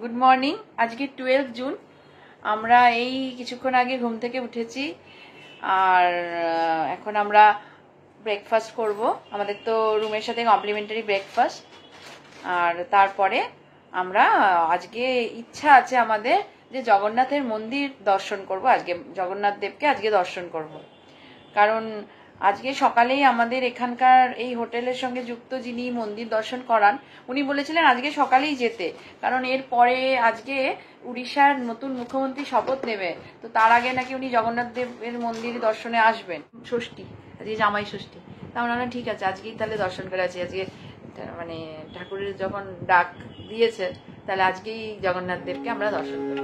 Good morning. আজকে 12 June. আমরা এই কিছুক্ষণ আগে ঘুম থেকে উঠেছি আর এখন আমরা ব্রেকফাস্ট করব। আমাদের তো রুমের সাথে কমপ্লিমেন্টারি ব্রেকফাস্ট। আর তারপরে আমরা আজকে ইচ্ছা আছে আমাদের যে জগন্নাথের মন্দির দর্শন করব। আজকে জগন্নাথ দেবকে আজকে দর্শন করব, কারণ আজকে সকালেই আমাদের এখানকার এই হোটেলের সঙ্গে যুক্ত যিনি মন্দির দর্শন করান উনি বলেছিলেন আজকে সকালেই যেতে, কারণ এর পরে আজকে উড়িষ্যার নতুন মুখ্যমন্ত্রী শপথ নেবে, তো তার আগে নাকি উনি জগন্নাথ দেবের মন্দির দর্শনে আসবেন। ষষ্ঠী, আজকে জামাই ষষ্ঠী। তা আমরা বললাম ঠিক আছে আজকেই তাহলে দর্শন করে আছি। আজকে মানে ঠাকুরের যখন ডাক দিয়েছে তাহলে আজকেই জগন্নাথ দেবকে আমরা দর্শন করি।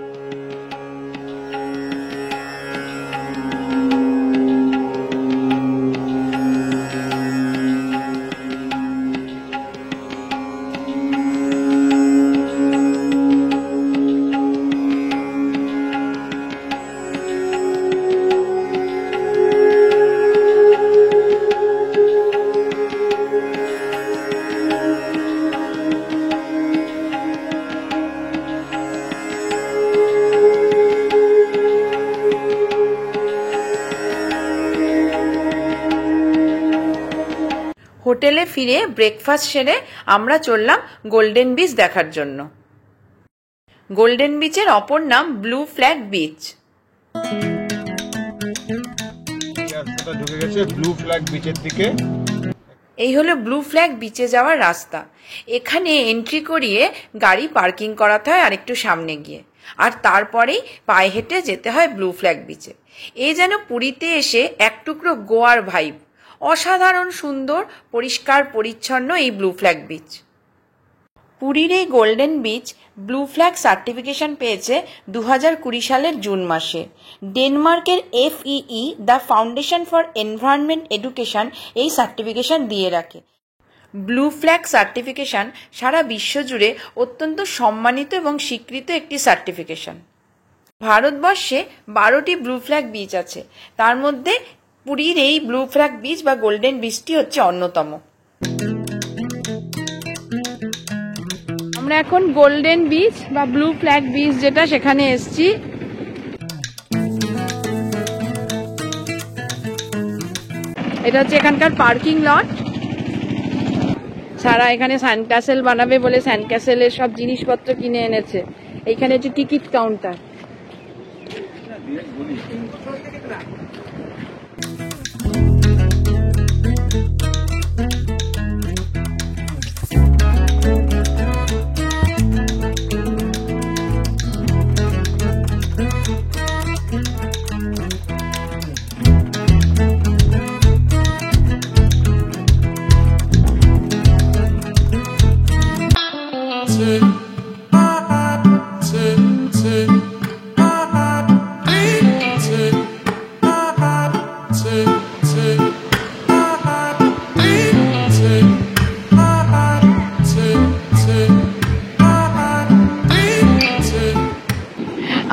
হোটেলে ফিরে ব্রেকফাস্ট সেরে আমরা চললাম গোল্ডেন বিচ দেখার জন্য। গোল্ডেন বিচের অপর নাম ব্লু ফ্ল্যাগ বিচ। এই হলো ব্লু ফ্ল্যাগ বিচে যাওয়ার রাস্তা। এখানে এন্ট্রি করিয়ে গাড়ি পার্কিং করাতে হয় আর একটু সামনে গিয়ে, আর তারপরেই পায়ে হেঁটে যেতে হয় ব্লু ফ্ল্যাগ বিচে। এ যেন পুরীতে এসে এক টুকরো গোয়ার ভাইব। অসাধারণ সুন্দর, পরিষ্কার পরিচ্ছন্ন এই ব্লু ফ্ল্যাগ বিচ। পুরীর এই golden beach blue flag certification পেয়েছে 2020 সালের জুন মাসে। ডেনমার্কের FEE the foundation for environment education এই সার্টিফিকেশন দিয়ে রাখে। ব্লু ফ্ল্যাগ সার্টিফিকেশন সারা বিশ্বজুড়ে অত্যন্ত সম্মানিত এবং স্বীকৃত একটি সার্টিফিকেশন। ভারতবর্ষে 12টি ব্লু ফ্ল্যাগ বিচ আছে, তার মধ্যে পুরীর এই ব্লু ফ্ল্যাগ বিচ বা গোল্ডেন বিচটি হচ্ছে অন্যতম। আমরা এখন গোল্ডেন বিচ বা ব্লু ফ্ল্যাগ বিচ যেটা, সেখানে এসেছি। এটা হচ্ছে এখানকার পার্কিং লট। সারা এখানে স্যান্ড ক্যাসেল বানাবে বলে স্যান্ড ক্যাসেলের সব জিনিসপত্র কিনে এনেছে। এইখানে হচ্ছে টিকিট কাউন্টার।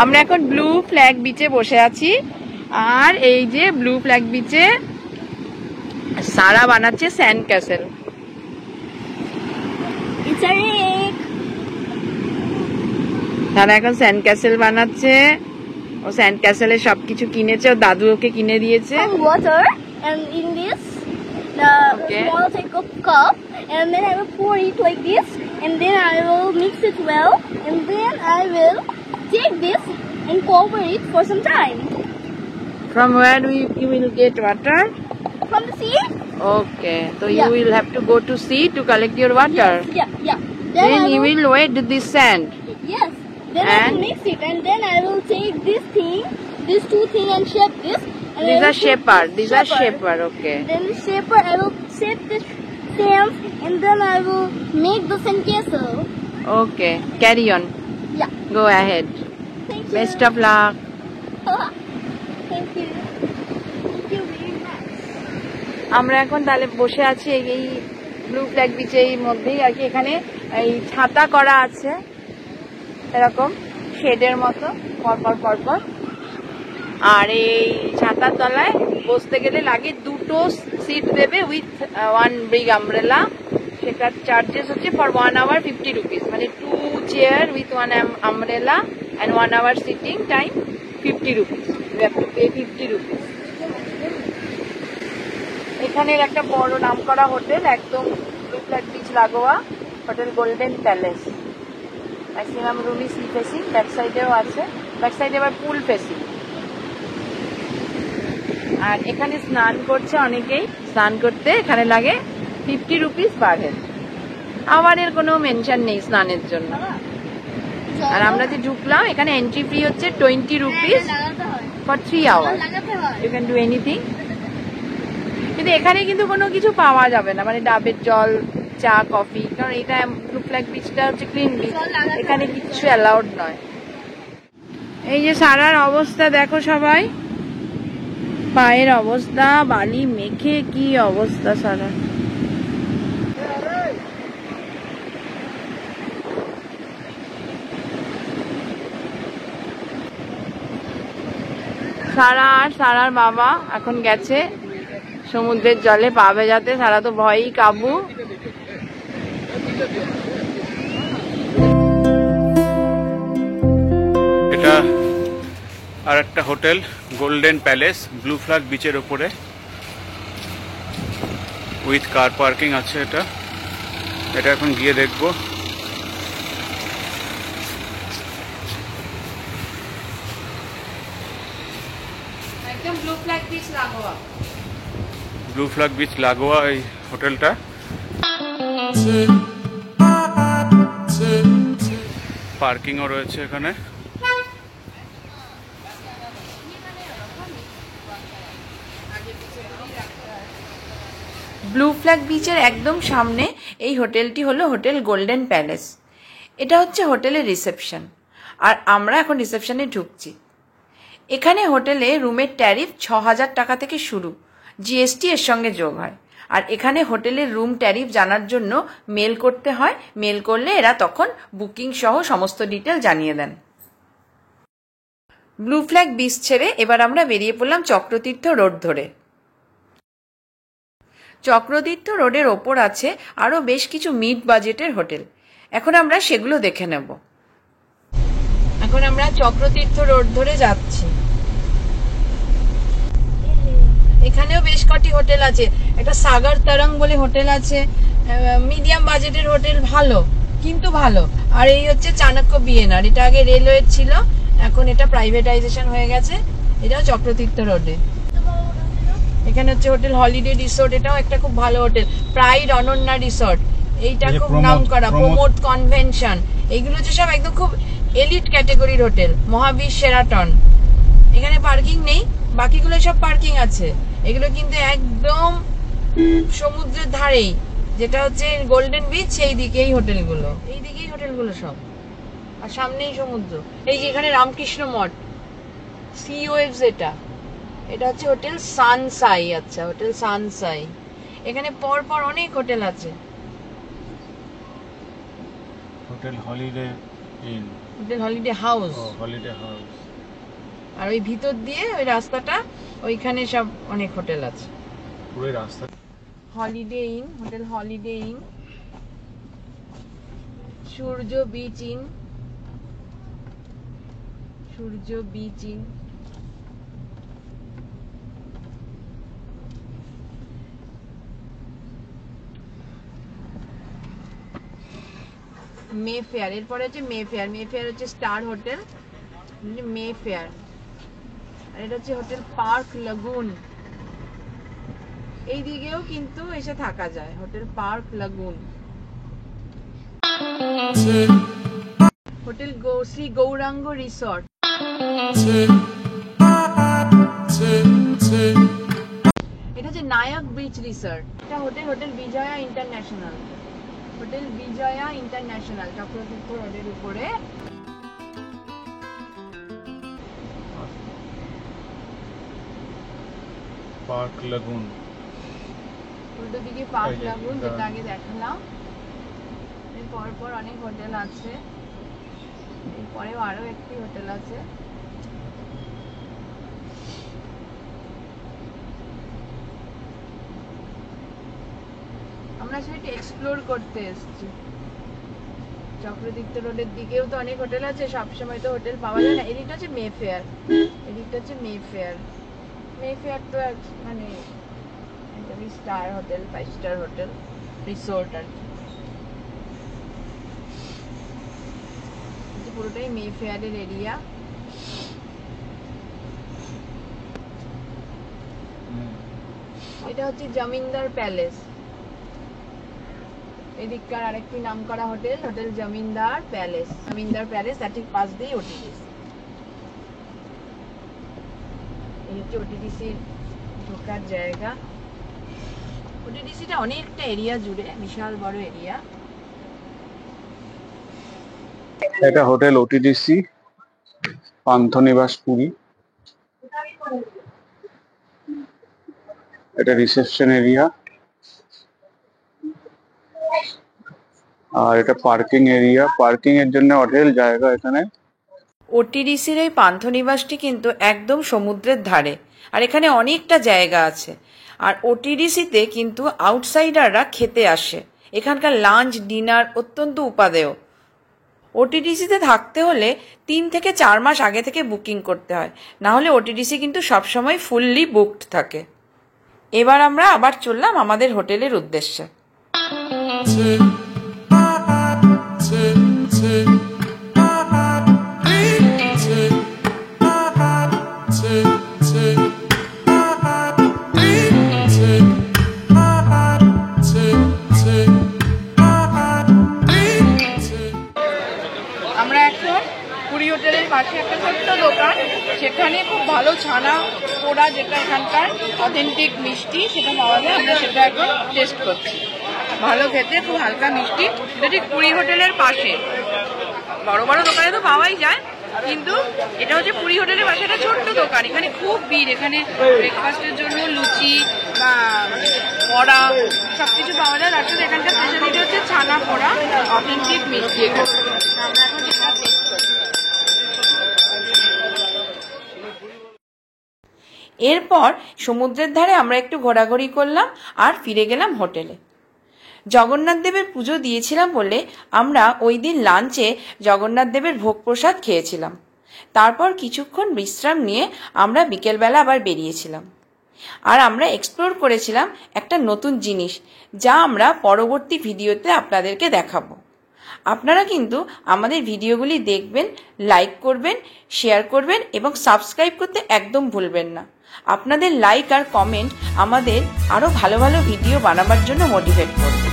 আমরা এখন ব্লু ফ্ল্যাগ বিচে বসে আছি, আর এই যে ব্লু ফ্ল্যাগ বিচে সারা বানাচ্ছে স্যান্ড ক্যাসেল। তারা এখন স্যান্ড ক্যাসেল বানাচ্ছে। ও স্যান্ড ক্যাসেলের সবকিছু কিনেছে, ও দাদু ওকে কিনে দিয়েছে। Water and in this the small take of cup, and then I will pour it like this, and then I will mix it well, and then I will take this and cover it for some time. From where you will get water? From the sea. Okay, so you will have to go to sea to collect your water. Yeah. Then you will wet this sand. Yes. Then I will mix it, and then I will take this thing, these two things, and shape this. And these are shaper. These are shaper. Okay. Then the shaper, I will shape this sand, and then I will make the sandcastle. Okay. Carry on. Yeah. Go ahead. Thank you. Best of luck. Thank you. Thank you very much. আমরা এখন তাহলে বসে আছি এই blue flag বিচের মধ্যেই আর কি। এখানে এই ছাতা করা আছে এরকম শেডের মতো পরপর, আর এই ছাতার তলায় বসতে গেলে লাগে 2টো সিট দেবে উইথ 1 বিগ আমব্রেলা। সেটার চার্জেস হচ্ছে ফর 1 hour 50 rupees, মানে 2 chair with one umbrella and 1 hour sitting time, 50 rupees. We have to pay 50 rupees. এখানের একটা বড় নামকরা হোটেল, একদম ব্লু ফ্ল্যাগ বিচ লাগোয়া, হোটেল গোল্ডেন প্যালেস। ম্যাক্সিমাম রুমই সি ফেসিং, ব্যাক সাইডেও আছে, ব্যাক সাইডে আবার পুল ফেসিং। আর এখানে স্নান করছে অনেকেই, স্নান করতে এখানে লাগে 50 রুপিস পার হেড। আওয়ারের কোনো মেনশন নেই স্নানের জন্য। আর আমরা যে ঢুকলাম, এখানে এন্ট্রি ফি হচ্ছে 20 rupees for 3 hour. You can do anything. কিন্তু এখানে কিন্তু কোনো কিছু পাওয়া যাবে না, মানে ডাবের জল, চা, কফি, কারণ এটা ব্লু ফ্ল্যাগ বিচটা হচ্ছে ক্লিন বিচ, এখানে কিচ্ছু অ্যালাউড নয়। এই যে সারার অবস্থা দেখো সবাই, পায়ের অবস্থা, বালি মেখে কি অবস্থা সারা। সারা আর সারার বাবা এখন গেছে সমুদ্রের জলে পা ভেজাতে। সারা তো ভয়ই কাবু। এটা আর একটা hotel golden palace, blue flag বিচের ওপরে, উইথ কার পার্কিং আছে। এটা এখন গিয়ে দেখবো। একদম ব্লু ফ্ল্যাগ বিচ লাগোয়া, ব্লু ফ্ল্যাগ বিচ লাগোয়া এই হোটেলটা। পার্কিংও রয়েছে এখানে। ব্লু ফ্ল্যাগ বিচের একদম সামনে এই হোটেলটি হলো হোটেল গোল্ডেন প্যালেস। এটা হচ্ছে হোটেলের রিসেপশন, আর আমরা এখন রিসেপশনে ঢুকছি। এখানে হোটেলে রুমের ট্যারিফ 6000 টাকা থেকে শুরু, জিএসটি এর সঙ্গে যোগ হয়। আর এখানে হোটেলের রুম ট্যারিফ জানার জন্য মেল করতে হয়, মেল করলে এরা তখন বুকিং সহ সমস্ত ডিটেল জানিয়ে দেন। ব্লু ফ্ল্যাগ বিচ ছেড়ে এবার আমরা বেরিয়ে পড়লাম চক্রতীর্থ রোড ধরে। চক্রতীর্থ রোডের ওপর আছে আরও বেশ কিছু মিড বাজেটের হোটেল, এখন আমরা সেগুলো দেখে নেব। এখন আমরা চক্রতীর্থ রোড ধরে যাচ্ছি। এখানেও বেশ কটি হোটেল আছে, একটা সাগর তরঙ্গ বলে হোটেল আছে, মিডিয়াম বাজেটের হোটেল, ভালো কিন্তু ভালো। আর এই হচ্ছে চাণক্য বিএনআর, এটা আগে রেলওয়ে ছিল, এখন এটা প্রাইভেটাইজেশন হয়ে গেছে। এটাও চক্রতীর্থ রোডে। এখানে হচ্ছে হোটেল হলিডে রিসোর্ট, এটাও একটা খুব ভালো হোটেল। প্রাইড অনন্যা রিসোর্ট, এইটা খুব নাম করা। প্রমোদ কনভেনশন, এইগুলো হচ্ছে সব একদম খুব এলিট ক্যাটাগরির হোটেল। মহাবীর শেরাটন, এখানে পার্কিং নেই, বাকিগুলো সব পার্কিং আছে। এগুলো কিন্তু একদম সমুদ্রের ধারেই, যেটা হচ্ছে গোল্ডেন বিচ, সেই দিকেই হোটেলগুলো, এই দিকেই হোটেলগুলো সব, আর সামনেই সমুদ্র। এই যে এখানে রামকৃষ্ণ মঠ, সি ওয়েভস, এটা হচ্ছে হোটেল সানসাই। আচ্ছা, হোটেল সানসাই। এখানে পর পর অনেক হোটেল আছে। Hotel holiday inn, hotel holiday house, holiday house. আর ওই ভিতর দিয়ে ওই রাস্তাটা, ওইখানে সব অনেক হোটেল আছে। পুরো রাস্তা। Holiday inn, hotel holiday in, Surya beach in, Surya beach in. May fair, এরপরে হচ্ছে মে ফেয়ার। মে ফেয়ার হচ্ছে স্টার হোটেল, মে ফেয়ার। আর এটা হচ্ছে হোটেল পার্ক লাগুন, এই দিকেও কিন্তু এসে থাকা যায়, hotel park lagoon. Hotel Shri Gauranga resort, এটা হচ্ছে নায়ক বিচ রিসর্ট। এটা hotel Vijaya international, hotel Vijaya international, Chakratirtha রোডের উপরে। পার্ক লাগুন, উল্টো দিকে পার্ক লাগুন, যেটা আগে দেখালাম। এর পর অনেক হোটেল আছে, এরপরেও আরো একটি হোটেল আছে। আমরা সেটা এক্সপ্লোর করতে এসেছি। চক্রতীর্থ রোডের দিকেও তো অনেক হোটেল আছে, সবসময় তো হোটেল পাওয়া যায় না। এদিকটা হচ্ছে মেফেয়ার, এদিকটা হচ্ছে মেফেয়ার। মেফেয়ার তো মানে star hotel, 5 star hotel, resort আর কি। পুরোটাই মেফেয়ারের এরিয়া। এটা হচ্ছে জমিদার প্যালেস। এদিককার আরেকটি নাম করা হোটেল, হোটেল জমিদার প্যালেস। জমিদার প্যালেস তার ঠিক পাশ দিয়ে ওটিডিসি। এই হচ্ছে ওটিডিসির ঢোকার জায়গা। ওটিডিসিটা অনেকটা এরিয়া জুড়ে, বিশাল বড় এরিয়া। এটা হোটেল ওটিডিসি, পান্থনিবাস পুরী। এটা রিসেপশন এরিয়া, আর এটা পার্কিং এরিয়া। পার্কিং এর জন্য হোটেল জায়গা এখানে। ওটিডিসির এই পান্থনিবাসটি কিন্তু একদম সমুদ্রের ধারে, আর এখানে অনেকটা জায়গা আছে। আর ওটিডিসিতে কিন্তু আউটসাইডাররা খেতে আসে। এখানকার লাঞ্চ ডিনার অত্যন্ত উপাদেয়। ওটিডিসিতে থাকতে হলে 3 থেকে 4 মাস আগে থেকে বুকিং করতে হয়, না হলে ওটিডিসি কিন্তু সবসময় ফুললি বুকড থাকে। এবার আমরা আবার চললাম আমাদের হোটেলের উদ্দেশ্যে। আমরা এখন পুরী হোটেলের পাশে একটা ছোট্ট দোকান, সেখানে খুব ভালো ছানা পোড়া, যেটা এখানকার অথেন্টিক মিষ্টি, সেটা পাওয়া যায়। আমরা সেটা এখন টেস্ট করছি। ভালো খেতে, খুব হালকা মিষ্টি। এটা ঠিক পুরী হোটেলের পাশে। বড় বড় দোকানে তো পাওয়াই যায়, কিন্তু এটা হচ্ছে পুরী হোটেলের পাশে একটা ছোট্ট দোকান। এখানে খুব ভিড়। এখানে ব্রেকফাস্টের জন্য লুচি বা বড়া সবকিছু পাওয়া যায়। তার সাথে এখানকার স্পেশালিটি হচ্ছে ছানা পোড়া, অথেন্টিক মিষ্টি। আমরা এখন সেটা টেস্ট করছি। এরপর সমুদ্রের ধারে আমরা একটু ঘোরাঘুরি করলাম আর ফিরে গেলাম হোটেলে। জগন্নাথ দেবের পুজো দিয়েছিলাম বলে আমরা ওই দিন লাঞ্চে জগন্নাথ দেবের ভোগ প্রসাদ খেয়েছিলাম। তারপর কিছুক্ষণ বিশ্রাম নিয়ে আমরা বিকেলবেলা আবার বেরিয়েছিলাম। আর আমরা এক্সপ্লোর করেছিলাম একটা নতুন জিনিস, যা আমরা পরবর্তী ভিডিওতে আপনাদেরকে দেখাবো। আপনারা কিন্তু আমাদের ভিডিওগুলি দেখবেন, লাইক করবেন, শেয়ার করবেন এবং সাবস্ক্রাইব করতে একদম ভুলবেন না। আপনাদের লাইক আর কমেন্ট আমাদের আরও ভালো ভালো ভিডিও বানাবার জন্য মোটিভেট করবে।